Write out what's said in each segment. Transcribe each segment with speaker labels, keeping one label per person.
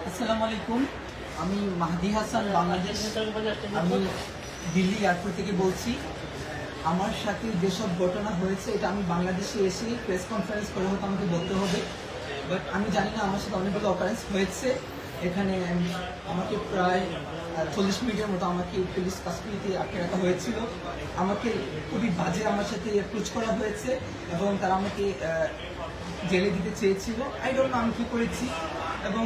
Speaker 1: আসসালামু আলাইকুম, আমি মাহদি হাসান, বাংলাদেশ। আমি দিল্লি এয়ারপোর্ট থেকে বলছি। আমার সাথে যেসব ঘটনা হয়েছে এটা আমি বাংলাদেশে এসে প্রেস কনফারেন্স করে হয়তো আমাকে বলতে হবে, বাট আমি জানি না। আমার সাথে অনেকগুলো অকারেন্স হয়েছে এখানে। আমাকে প্রায় 40 মিনিটের মতো আমাকে পুলিশ কাস্টডিতে আটকে রাখা হয়েছিল। আমাকে খুবই বাজে আমার সাথে অ্যাপ্রোচ করা হয়েছে এবং তারা আমাকে জেলে দিতে চেয়েছিল। আই ডোন্ট নো আমি কী করেছি। এবং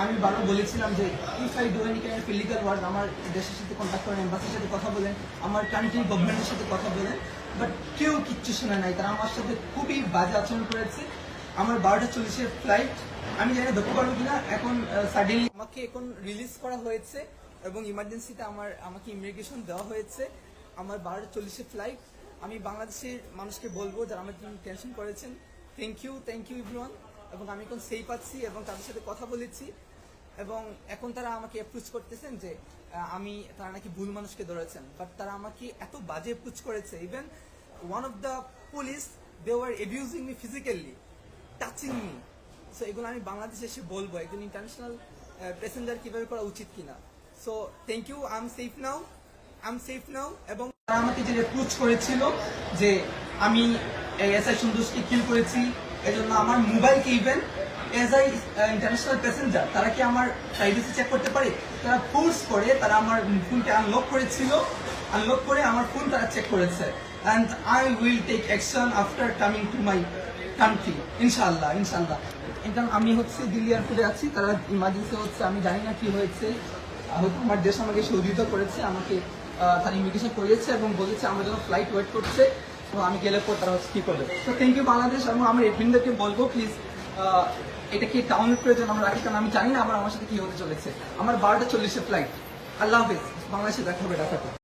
Speaker 1: আমি বারবার বলেছিলাম যে if I do any kind of illegal work, আমার দেশের সাথে কন্ট্যাক্ট করেন, এম্বাসির সাথে কথা বলেন, আমার কান্ট্রি গভর্নমেন্টের সাথে কথা বলেন, বাট কেউ কিচ্ছু শোনে নাই। তারা আমার সাথে খুবই বাজে আচরণ করেছে। আমার 12:40-এর ফ্লাইট, আমি জানি না ধরতে পারবো কিনা। এখন সাডেনলি আমাকে এখন রিলিজ করা হয়েছে এবং ইমার্জেন্সিতে আমাকে ইমিগ্রেশন দেওয়া হয়েছে। আমার 12:40-এর ফ্লাইট। আমি বাংলাদেশের মানুষকে বলবো যারা আমার জন্য টেনশন করেছেন, থ্যাংক ইউ এভরিওয়ান। এবং আমি এখন সেফ আছি এবং তাদের সাথে কথা বলেছি এবং এখন তারা আমাকে অ্যাপ্রোচ করতেছেন যে তারা নাকি ভুল মানুষকে ধরেছেন, বাট তারা আমাকে এত বাজে অ্যাপ্রোচ করেছে। Even one of the police, they were abusing me physically, touching me. So এগুলো আমি বাংলাদেশে এসে বলবো একজন ইন্টারন্যাশনাল প্যাসেঞ্জার কিভাবে করা উচিত কিনা। So thank you, I am safe now. এবং তারা আমাকে যে অ্যাপ্রোচ করেছিল যে আমি এসআই সন্তোষকে কিল করেছি, এজন্য আমার মোবাইলকে even as I international passenger তারা কি আমার প্রাইভেসি চেক করতে পারে? তারা ফোর্স করে তারা আমার ফোনকে আনলক করে আমার ফোন তারা চেক করেছে। And I will take action after coming to my country, ইনশাআল্লাহ। এটা আমি দিল্লি এয়ারপোর্টে আছি। তারা ইমার্জেন্সি হচ্ছে, আমি জানি না কি হয়েছে। হয়তো আমার দেশ আমাকে সহযোগিতা করেছে, আমাকে তারা ইমিগ্রেশন করিয়েছে এবং বলেছে আমার জন্য ফ্লাইট ওয়েট করছে। তো আমি গেলে পর তারা কি করবে। তো থ্যাংক ইউ বাংলাদেশ। এবং আমার এডমিনদেরকে বলবো প্লিজ এটা কি টাউনের প্রয়োজন আমরা রাখি, কারণ আমি জানি না আমার সাথে কি হতে চলেছে। আমার 12:40-এর ফ্লাইট। আল্লাহ হাফেজ। বাংলাদেশে দেখা হবে ঢাকাতে।